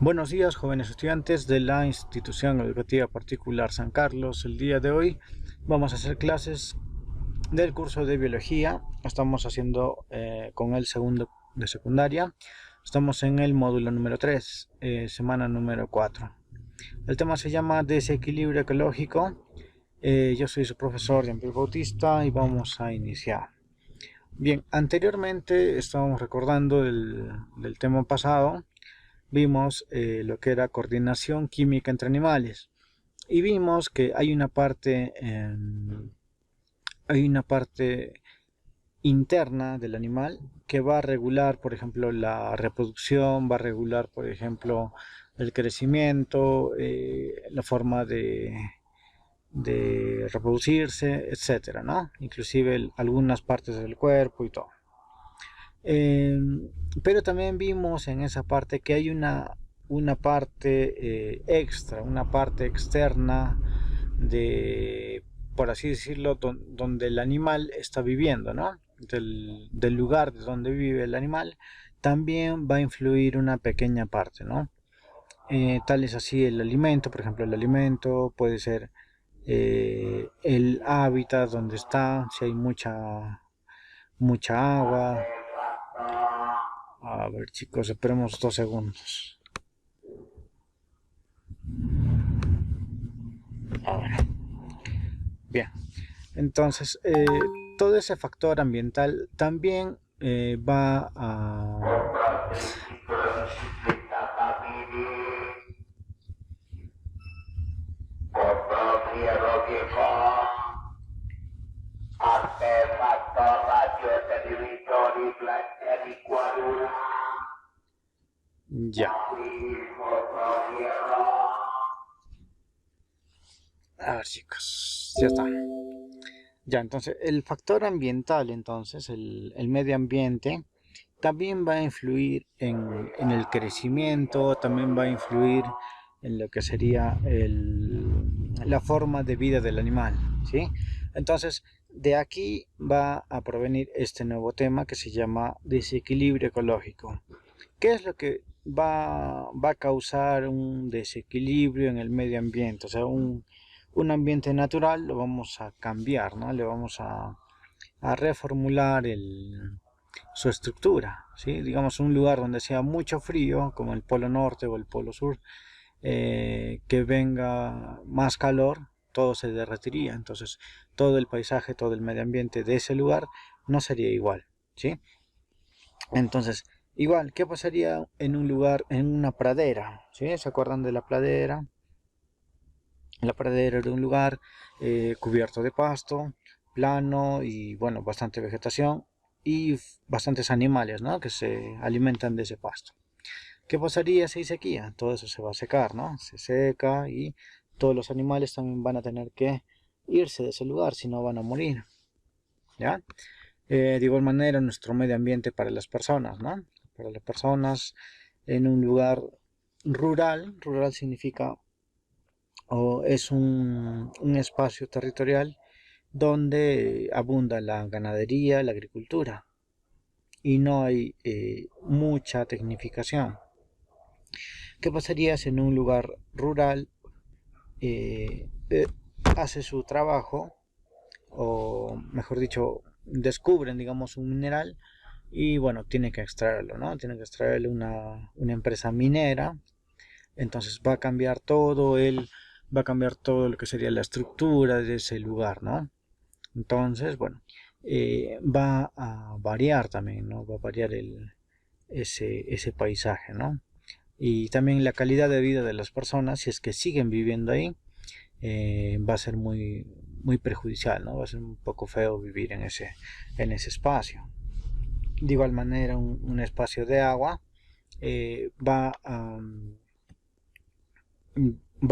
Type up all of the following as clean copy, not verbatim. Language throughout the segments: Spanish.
Buenos días, jóvenes estudiantes de la Institución Educativa Particular San Carlos. El día de hoy vamos a hacer clases del curso de Biología. Estamos haciendo con el segundo de secundaria. Estamos en el módulo número 3, semana número 4. El tema se llama Desequilibrio Ecológico. Yo soy su profesor Jean-Pierre Bautista y vamos a iniciar. Bien, anteriormente estábamos recordando del tema pasado. Vimos lo que era coordinación química entre animales y vimos que hay una parte interna del animal que va a regular, por ejemplo, la reproducción, va a regular, por ejemplo, el crecimiento, la forma de reproducirse, etcétera, ¿no? Inclusive algunas partes del cuerpo y todo. Eh, pero también vimos en esa parte que hay una parte extra, una parte externa de, por así decirlo, donde el animal está viviendo, ¿no? Del lugar de donde vive el animal, también va a influir una pequeña parte, ¿no? Tal es así el alimento, por ejemplo, el alimento puede ser el hábitat donde está, si hay mucha agua. A ver, chicos, esperemos 2 segundos. A ver. Bien. Entonces, todo ese factor ambiental también va a... Ya. A ver, chicos, ya está. Ya, entonces, el factor ambiental, entonces, el medio ambiente, también va a influir en el crecimiento, también va a influir en lo que sería la forma de vida del animal, ¿sí? Entonces, de aquí va a provenir este nuevo tema que se llama desequilibrio ecológico. ¿Qué es lo que va a causar un desequilibrio en el medio ambiente? O sea, un ambiente natural lo vamos a cambiar, ¿no? Le vamos a reformular su estructura, ¿sí? Digamos, un lugar donde sea mucho frío, como el polo norte o el polo sur, que venga más calor, todo se derretiría. Entonces, todo el paisaje, todo el medio ambiente de ese lugar no sería igual, ¿sí? Entonces, igual, ¿qué pasaría en un lugar, en una pradera? ¿Sí? ¿Se acuerdan de la pradera? La pradera era un lugar cubierto de pasto, plano y bueno, bastante vegetación y bastantes animales, ¿no? Que se alimentan de ese pasto. ¿Qué pasaría si hay sequía? Todo eso se va a secar, ¿no? Se seca y todos los animales también van a tener que irse de ese lugar, si no van a morir, ¿ya? De igual manera, nuestro medio ambiente para las personas, ¿no? Para las personas en un lugar rural significa o es un espacio territorial donde abunda la ganadería, la agricultura y no hay mucha tecnificación. ¿Qué pasaría si en un lugar rural eh, eh, hace su trabajo o mejor dicho descubren digamos un mineral y bueno tiene que extraerlo, ¿no? Tiene que extraerlo una empresa minera, entonces va a cambiar todo lo que sería la estructura de ese lugar, ¿no? Entonces, bueno, va a variar también, ¿no? Va a variar ese paisaje, ¿no? Y también la calidad de vida de las personas, si es que siguen viviendo ahí, va a ser muy perjudicial, ¿no? Va a ser un poco feo vivir en ese espacio. De igual manera, un espacio de agua va a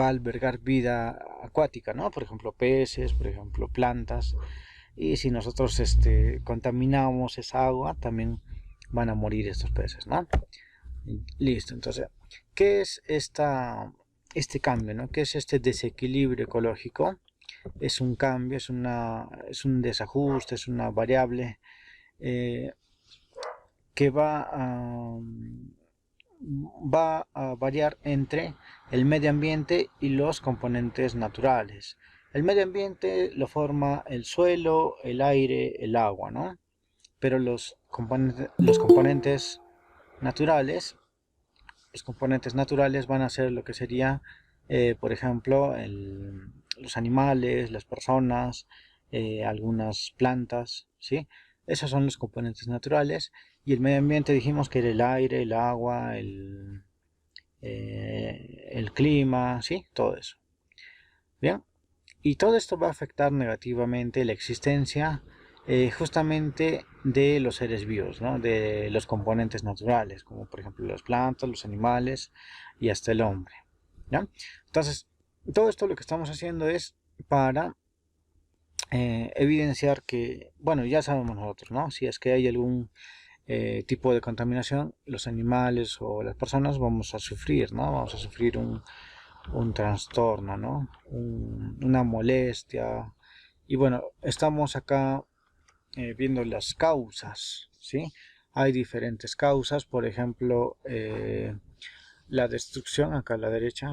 albergar vida acuática, ¿no? Por ejemplo, peces, por ejemplo, plantas. Y si nosotros contaminamos esa agua, también van a morir estos peces, ¿no? Listo, entonces, ¿qué es este cambio, ¿no? ¿Qué es este desequilibrio ecológico? Es un cambio, es un desajuste, es una variable eh, que va va a variar entre el medio ambiente y los componentes naturales. El medio ambiente lo forma el suelo, el aire, el agua, ¿no? Pero naturales, los componentes naturales van a ser lo que sería, por ejemplo, los animales, las personas, algunas plantas, ¿sí? Esos son los componentes naturales. Y el medio ambiente dijimos que era el aire, el agua, el clima, ¿sí? Todo eso. Bien. Y todo esto va a afectar negativamente la existencia justamente de los seres vivos, ¿no? De los componentes naturales, como por ejemplo las plantas, los animales y hasta el hombre, ¿ya? Entonces, todo esto lo que estamos haciendo es para evidenciar que, bueno, ya sabemos nosotros, ¿no? Si es que hay algún tipo de contaminación, los animales o las personas vamos a sufrir, ¿no? Vamos a sufrir un trastorno, ¿no? Una molestia. Y bueno, estamos acá viendo las causas, ¿sí? Hay diferentes causas, por ejemplo, la destrucción, acá a la derecha,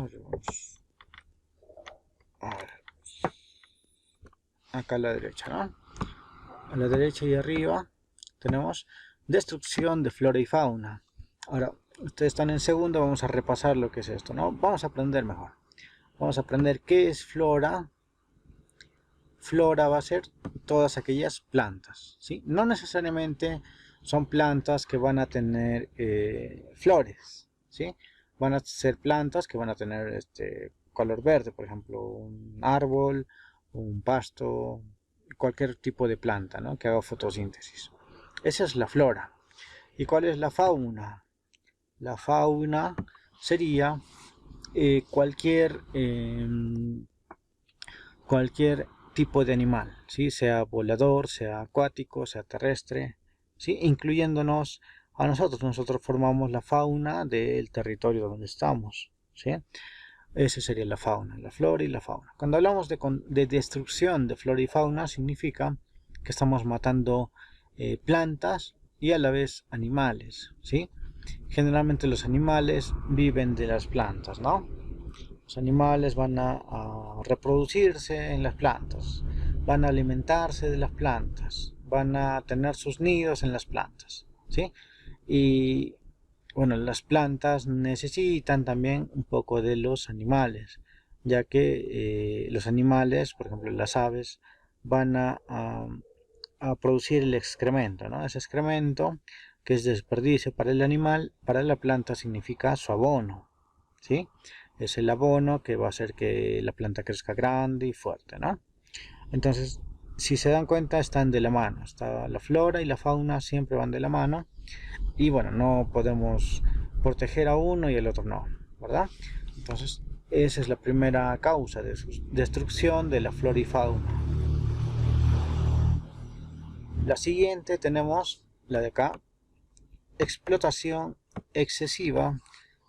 acá a la derecha, ¿no? A la derecha y arriba tenemos destrucción de flora y fauna. Ahora, ustedes están en segundo, vamos a repasar lo que es esto, ¿no? Vamos a aprender mejor. Vamos a aprender qué es flora. Flora va a ser todas aquellas plantas, ¿sí? No necesariamente son plantas que van a tener flores, ¿sí? Van a ser plantas que van a tener color verde, por ejemplo, un árbol, un pasto, cualquier tipo de planta, ¿no? Que haga fotosíntesis. Esa es la flora. ¿Y cuál es la fauna? La fauna sería cualquier tipo de animal, ¿sí? Sea volador, sea acuático, sea terrestre, ¿sí? Incluyéndonos a nosotros. Nosotros formamos la fauna del territorio donde estamos, ¿sí? Esa sería la fauna, la flora y la fauna. Cuando hablamos de destrucción de flora y fauna, significa que estamos matando plantas y a la vez animales, ¿sí? Generalmente los animales viven de las plantas, ¿no? Los animales van a reproducirse en las plantas, van a alimentarse de las plantas, van a tener sus nidos en las plantas, ¿sí? Y bueno, las plantas necesitan también un poco de los animales, ya que los animales, por ejemplo las aves, van a producir el excremento, ¿no? Ese excremento que es desperdicio para el animal, para la planta significa su abono, ¿sí? Es el abono que va a hacer que la planta crezca grande y fuerte, ¿no? Entonces, si se dan cuenta, están de la mano. La flora y la fauna siempre van de la mano. Y bueno, no podemos proteger a uno y el otro no, ¿verdad? Entonces, esa es la primera causa de su destrucción de la flora y fauna. La siguiente tenemos, la de acá, explotación excesiva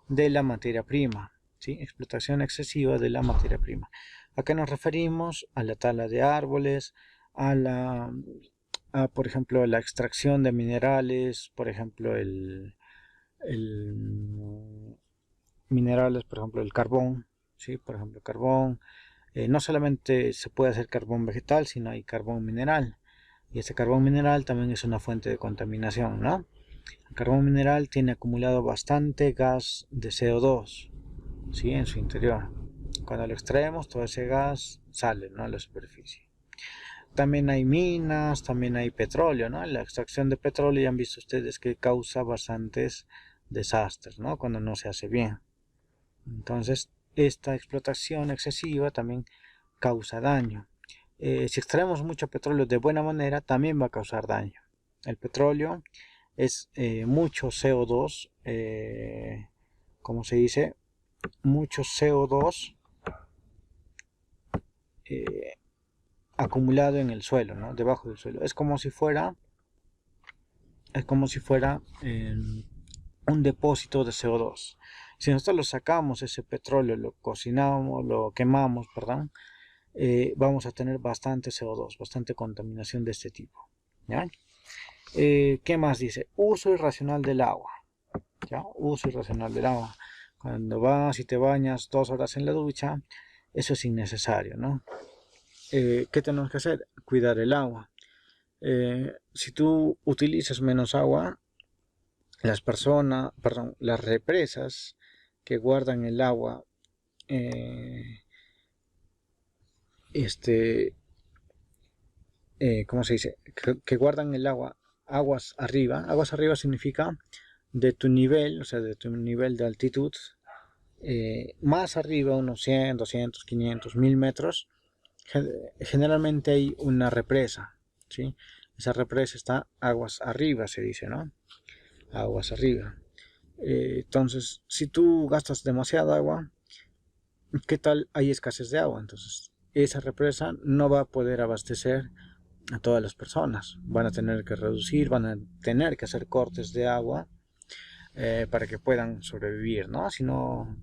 de la materia prima, ¿sí? Explotación excesiva de la materia prima. ¿A qué nos referimos? A la tala de árboles, por ejemplo, la extracción de minerales, por ejemplo, minerales, por ejemplo, el carbón, ¿sí? Por ejemplo, el carbón. No solamente se puede hacer carbón vegetal, sino hay carbón mineral. Y ese carbón mineral también es una fuente de contaminación, ¿no? El carbón mineral tiene acumulado bastante gas de CO2, ¿sí? En su interior. Cuando lo extraemos, todo ese gas sale, ¿no? A la superficie. También hay minas, también hay petróleo, ¿no? La extracción de petróleo ya han visto ustedes que causa bastantes desastres, ¿no? Cuando no se hace bien. Entonces, esta explotación excesiva también causa daño. Si extraemos mucho petróleo de buena manera, también va a causar daño. El petróleo es mucho CO2, ¿cómo se dice? Mucho CO2 acumulado en el suelo, ¿no? Debajo del suelo. Es como si fuera un depósito de CO2. Si nosotros lo sacamos, ese petróleo, lo cocinamos, lo quemamos, perdón, vamos a tener bastante CO2, bastante contaminación de este tipo, ¿ya? ¿Qué más dice? Uso irracional del agua. ¿ya? Uso irracional del agua. Cuando vas y te bañas 2 horas en la ducha, eso es innecesario, ¿no? ¿Qué tenemos que hacer? Cuidar el agua. Si tú utilizas menos agua, las represas que guardan el agua, ¿cómo se dice? Que guardan el agua aguas arriba. Aguas arriba significa de tu nivel, o sea, de tu nivel de altitud, más arriba, unos 100, 200, 500, 1000 metros, generalmente hay una represa, ¿sí? Esa represa está aguas arriba, se dice, ¿no? Aguas arriba. Entonces, si tú gastas demasiada agua, ¿qué tal? Hay escasez de agua. Entonces, esa represa no va a poder abastecer a todas las personas. Van a tener que reducir, van a tener que hacer cortes de agua para que puedan sobrevivir, ¿no? Si no,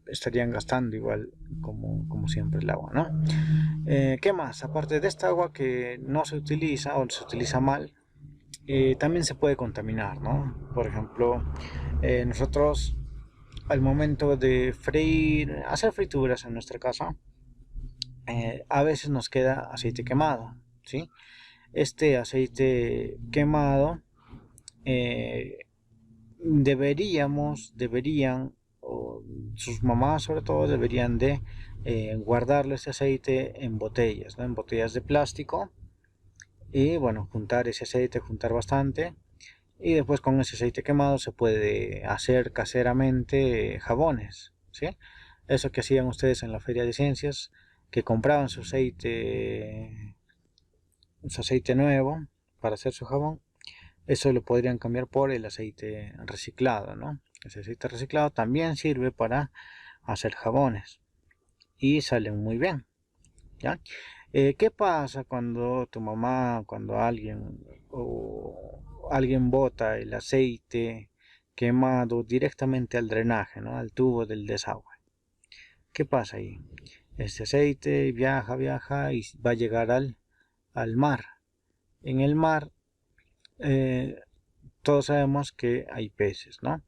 estarían gastando igual como siempre el agua, ¿no? ¿Qué más? Aparte de esta agua que no se utiliza o se utiliza mal, también se puede contaminar, ¿no? Por ejemplo, nosotros al momento de hacer frituras en nuestra casa, a veces nos queda aceite quemado, ¿sí? Este aceite quemado, eh, deberían, o sus mamás sobre todo, deberían de guardarle ese aceite en botellas, ¿no? En botellas de plástico, y bueno, juntar ese aceite, juntar bastante, y después con ese aceite quemado se puede hacer caseramente jabones, ¿sí? Eso que hacían ustedes en la feria de ciencias, que compraban su aceite nuevo para hacer su jabón. Eso lo podrían cambiar por el aceite reciclado, ¿no? Ese aceite reciclado también sirve para hacer jabones y salen muy bien, ¿ya? ¿Qué pasa cuando tu mamá, cuando alguien bota el aceite quemado directamente al drenaje, ¿no? Al tubo del desagüe? ¿Qué pasa ahí? Este aceite viaja y va a llegar al mar. En el mar, eh, todos sabemos que hay peces, ¿no?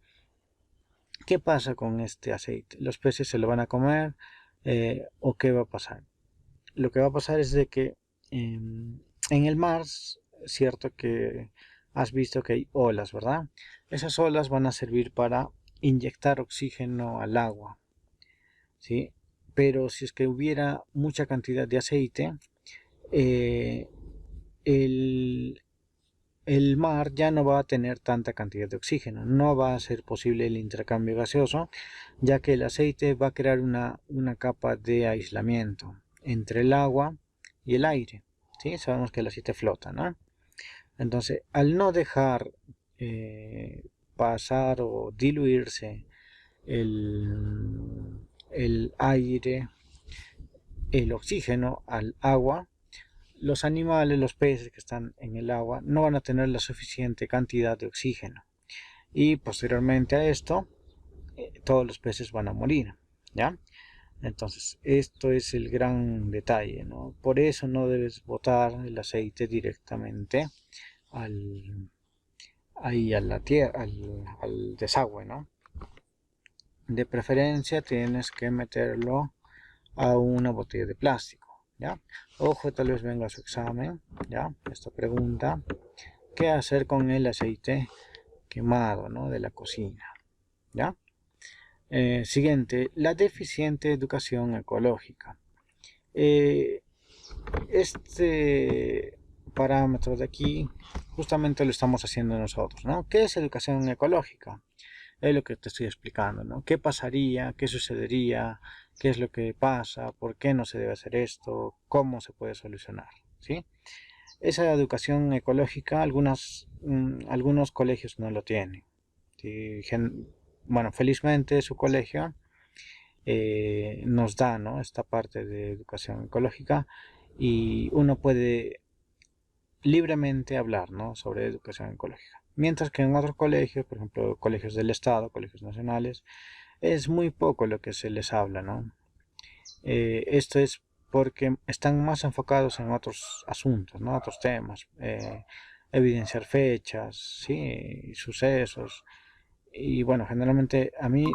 ¿Qué pasa con este aceite? ¿Los peces se lo van a comer? ¿O qué va a pasar? Lo que va a pasar es de que en el mar, cierto que has visto que hay olas, ¿verdad? Esas olas van a servir para inyectar oxígeno al agua, ¿sí? Pero si es que hubiera mucha cantidad de aceite, eh, el, el mar ya no va a tener tanta cantidad de oxígeno, no va a ser posible el intercambio gaseoso, ya que el aceite va a crear una capa de aislamiento entre el agua y el aire, ¿sí? Sabemos que el aceite flota, ¿no? Entonces, al no dejar pasar o diluirse el aire, el oxígeno al agua, los animales, los peces que están en el agua, no van a tener la suficiente cantidad de oxígeno. Y posteriormente a esto, todos los peces van a morir, ¿ya? Entonces, esto es el gran detalle, ¿no? Por eso no debes botar el aceite directamente ahí a la tierra, al desagüe, ¿no? De preferencia tienes que meterlo a una botella de plástico, ¿ya? Ojo, tal vez venga a su examen, ¿ya? Esta pregunta: ¿qué hacer con el aceite quemado, ¿no? De la cocina, ¿ya? Siguiente, la deficiente educación ecológica. Este parámetro de aquí justamente lo estamos haciendo nosotros, ¿no? ¿Qué es educación ecológica? Es lo que te estoy explicando, ¿no? ¿Qué pasaría? ¿Qué sucedería? ¿Qué es lo que pasa? ¿Por qué no se debe hacer esto? ¿Cómo se puede solucionar? ¿Sí? Esa educación ecológica, algunos colegios no lo tienen. ¿Sí? Bueno, felizmente su colegio nos da, ¿no? Esta parte de educación ecológica, y uno puede libremente hablar, ¿no? Sobre educación ecológica. Mientras que en otros colegios, por ejemplo, colegios del Estado, colegios nacionales, es muy poco lo que se les habla, ¿no? Esto es porque están más enfocados en otros asuntos, ¿no? Otros temas, evidenciar fechas, ¿sí? Sucesos, Y bueno, generalmente a mí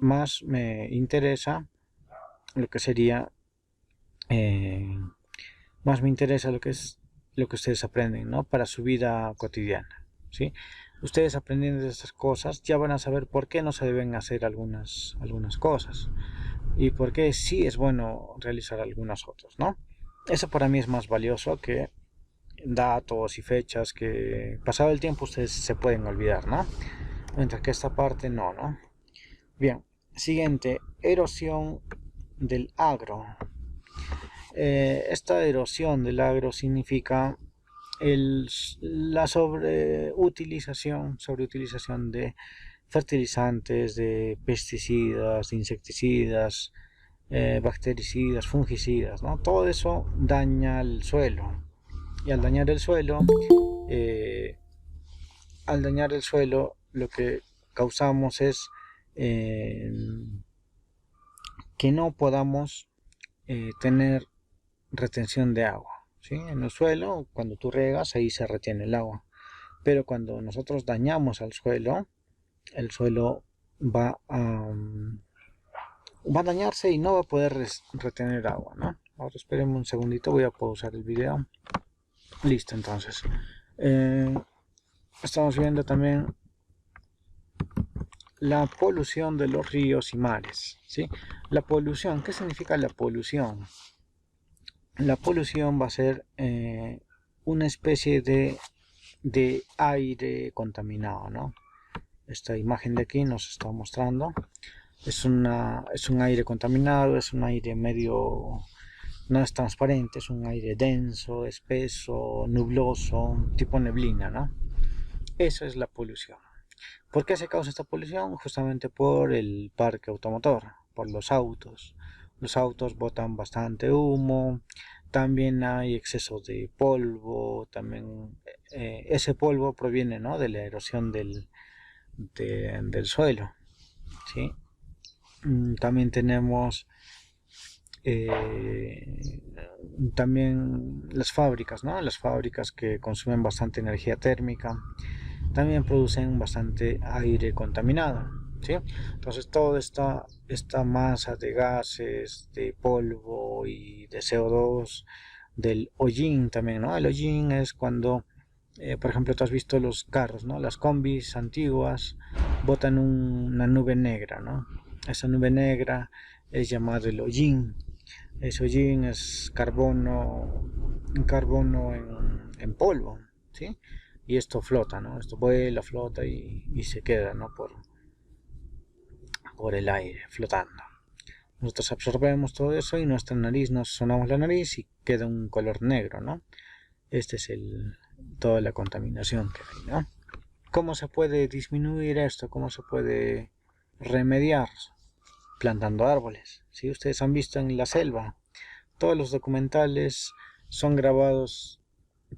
más me interesa lo que sería, eh, más me interesa lo que es lo que ustedes aprenden, ¿no? Para su vida cotidiana, ¿sí? Ustedes aprendiendo de estas cosas ya van a saber por qué no se deben hacer algunas cosas y por qué sí es bueno realizar algunas otras, ¿no? Eso para mí es más valioso que datos y fechas que pasado el tiempo ustedes se pueden olvidar, ¿no? Mientras que esta parte no, ¿no? Bien, siguiente, erosión del agro. Esta erosión del agro significa la sobreutilización de fertilizantes, de pesticidas, de insecticidas, bactericidas, fungicidas, ¿no? Todo eso daña el suelo. Y eh, al dañar el suelo, lo que causamos es eh, que no podamos tener retención de agua, ¿sí? En el suelo, cuando tú regas, ahí se retiene el agua. Pero cuando nosotros dañamos al suelo, el suelo va va a dañarse y no va a poder retener agua, ¿no? Ahora espérenme un segundito, voy a pausar el video. Listo, entonces. Eh, Estamos viendo también la polución de los ríos y mares, ¿sí? La polución, ¿qué significa la polución? La polución va a ser una especie de aire contaminado, ¿no? Esta imagen de aquí nos está mostrando. Es un aire contaminado, es un aire medio, no es transparente, es un aire denso, espeso, nubloso, tipo neblina, ¿no? Eso es la polución. ¿Por qué se causa esta polución? Justamente por el parque automotor, por los autos. Los autos botan bastante humo, también hay exceso de polvo, también ese polvo proviene, ¿no?, de la erosión del suelo, ¿sí? También tenemos también las fábricas, ¿no? Las fábricas que consumen bastante energía térmica también producen bastante aire contaminado, ¿sí? Entonces toda esta masa de gases, de polvo y de CO2, del hollín también, ¿no? El hollín es cuando, por ejemplo, tú has visto los carros, ¿no? Las combis antiguas botan una nube negra, ¿no? Esa nube negra es llamado el hollín. Ese hollín es carbono en polvo, ¿sí? Y esto flota, ¿no? Esto vuela, flota y se queda, ¿no? Por el aire, flotando. Nosotros absorbemos todo eso y nuestra nariz, nos sonamos la nariz y queda un color negro, ¿no? Este es toda la contaminación que hay, ¿no? ¿Cómo se puede disminuir esto? ¿Cómo se puede remediar? Plantando árboles. Si ustedes han visto en la selva, todos los documentales son grabados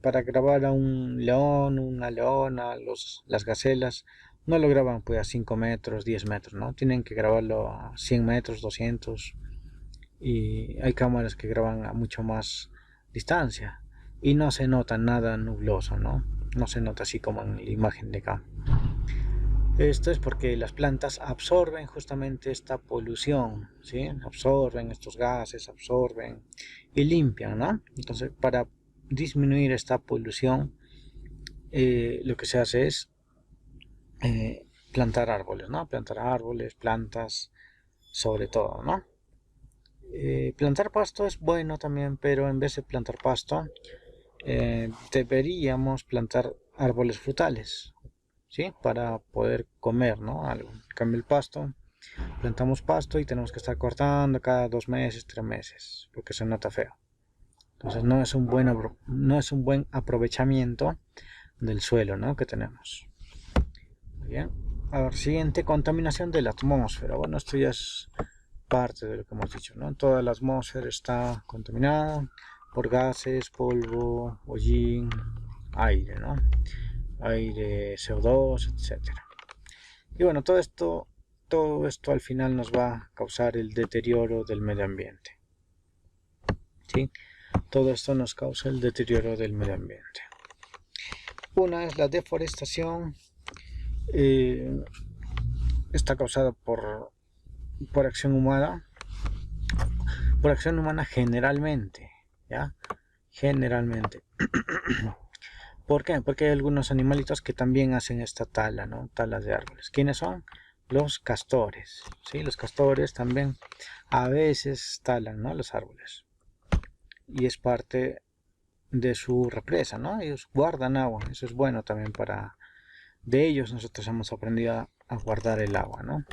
para grabar a un león, una leona, las gacelas. No lo graban pues a 5 metros, 10 metros, ¿no? Tienen que grabarlo a 100 metros, 200. Y hay cámaras que graban a mucho más distancia. Y no se nota nada nubloso, ¿no? No se nota así como en la imagen de acá. Esto es porque las plantas absorben justamente esta polución, ¿sí? Absorben estos gases, absorben y limpian, ¿no? Entonces, para disminuir esta polución, lo que se hace es plantar árboles, ¿no? Plantar árboles, plantas, sobre todo, ¿no? Plantar pasto es bueno también, pero en vez de plantar pasto, deberíamos plantar árboles frutales, ¿sí? Para poder comer, ¿no? Algo. En cambio, el pasto, plantamos pasto y tenemos que estar cortando cada 2 meses, 3 meses, porque se nota feo. Entonces no es un buen aprovechamiento del suelo, ¿no?, que tenemos. Muy bien. A ver, siguiente, contaminación de la atmósfera. Bueno, esto ya es parte de lo que hemos dicho, ¿no? Toda la atmósfera está contaminada por gases, polvo, hollín, aire, ¿no? Aire, CO2, etcétera. Y bueno, todo esto al final nos va a causar el deterioro del medio ambiente, ¿sí? Todo esto nos causa el deterioro del medio ambiente. Una es la deforestación. está causado por acción humana. Por acción humana generalmente, ¿ya? Generalmente. ¿Por qué? Porque hay algunos animalitos que también hacen esta tala, ¿no? Talas de árboles. ¿Quiénes son? Los castores, ¿sí? Los castores también a veces talan, ¿no? Los árboles. Y es parte de su represa, ¿no? Ellos guardan agua. Eso es bueno también para... De ellos nosotros hemos aprendido a guardar el agua, ¿no?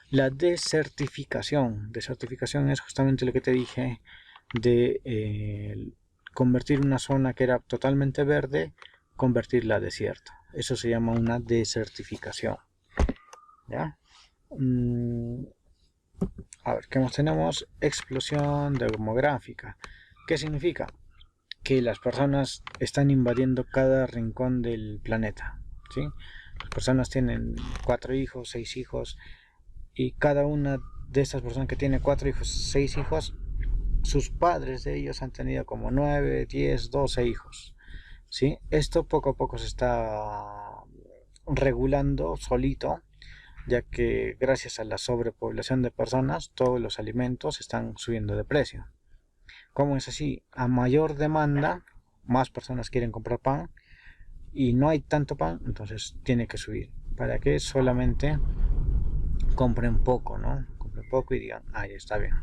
La desertificación. Desertificación es justamente lo que te dije de convertir una zona que era totalmente verde, convertirla a desierto. Eso se llama una desertificación. ¿Ya? A ver, ¿qué más tenemos? Explosión demográfica. ¿Qué significa? Que las personas están invadiendo cada rincón del planeta, ¿sí? Las personas tienen 4 hijos, 6 hijos, y cada una de estas personas que tiene 4 hijos, 6 hijos, sus padres de ellos han tenido como 9, 10, 12 hijos, ¿sí? Esto poco a poco se está regulando solito, ya que gracias a la sobrepoblación de personas, todos los alimentos están subiendo de precio. ¿Cómo es así? A mayor demanda, más personas quieren comprar pan y no hay tanto pan, entonces tiene que subir. Para que solamente compren poco, ¿no? Compren poco y digan, ah, ya está bien.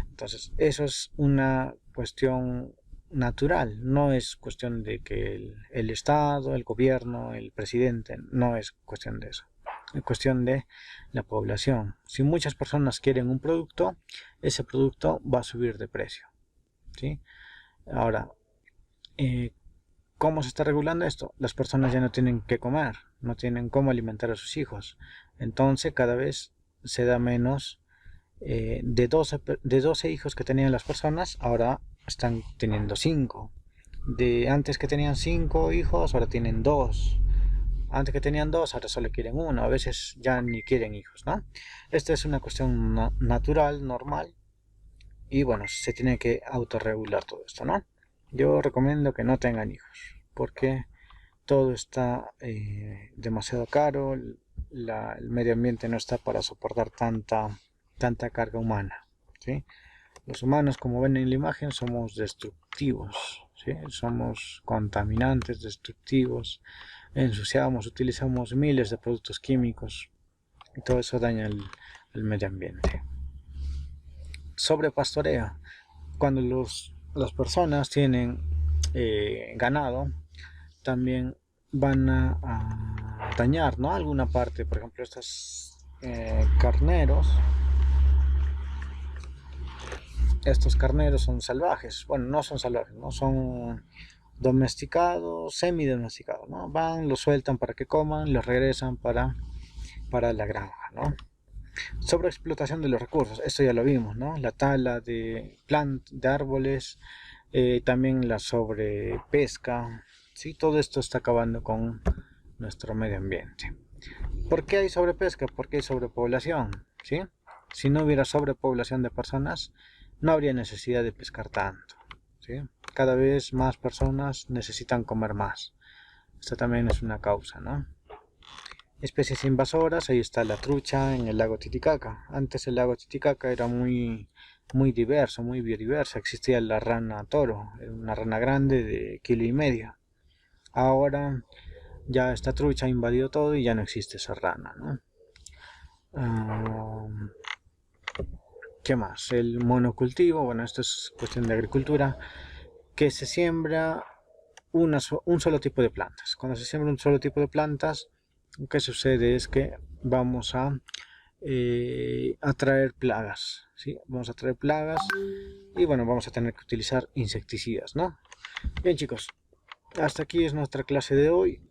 Entonces, eso es una cuestión natural, no es cuestión de que el Estado, el gobierno, el presidente, no es cuestión de eso. Es cuestión de la población. Si muchas personas quieren un producto, ese producto va a subir de precio, ¿sí? Ahora, ¿cómo se está regulando esto? Las personas ya no tienen que comer, no tienen cómo alimentar a sus hijos. Entonces, cada vez se da menos. De 12 hijos que tenían las personas, ahora están teniendo 5. De antes que tenían 5 hijos, ahora tienen 2. Antes que tenían 2, ahora solo quieren 1. A veces ya ni quieren hijos, ¿no? Esta es una cuestión natural, normal. Y bueno, se tiene que autorregular todo esto, ¿no? Yo recomiendo que no tengan hijos, porque todo está demasiado caro, el medio ambiente no está para soportar tanta carga humana, ¿sí? Los humanos, como ven en la imagen, somos destructivos, ¿sí? Somos contaminantes, destructivos, ensuciamos, utilizamos miles de productos químicos y todo eso daña el medio ambiente. Sobrepastoreo. Cuando las personas tienen ganado, también van a dañar, ¿no? Alguna parte, por ejemplo, estos carneros. Estos carneros son salvajes. Bueno, no son salvajes, ¿no? Son domesticados, semi-domesticados, ¿no? Van, los sueltan para que coman, los regresan para la granja, ¿no? Sobreexplotación de los recursos, esto ya lo vimos, ¿no? La tala de árboles, también la sobrepesca, ¿sí? Todo esto está acabando con nuestro medio ambiente. ¿Por qué hay sobrepesca? Porque hay sobrepoblación, ¿sí? Si no hubiera sobrepoblación de personas, no habría necesidad de pescar tanto, ¿sí? Cada vez más personas necesitan comer más. Esta también es una causa, ¿no? Especies invasoras, ahí está la trucha en el lago Titicaca. Antes el lago Titicaca era muy diverso, muy biodiverso. Existía la rana toro, una rana grande de 1,5 kg. Ahora ya esta trucha ha invadido todo y ya no existe esa rana, ¿no? ¿Qué más? El monocultivo, bueno, esto es cuestión de agricultura, que se siembra un solo tipo de plantas. Cuando se siembra un solo tipo de plantas, lo que sucede es que vamos a atraer plagas, ¿sí? Vamos a traer plagas y bueno, vamos a tener que utilizar insecticidas, ¿no? Bien, chicos, hasta aquí es nuestra clase de hoy.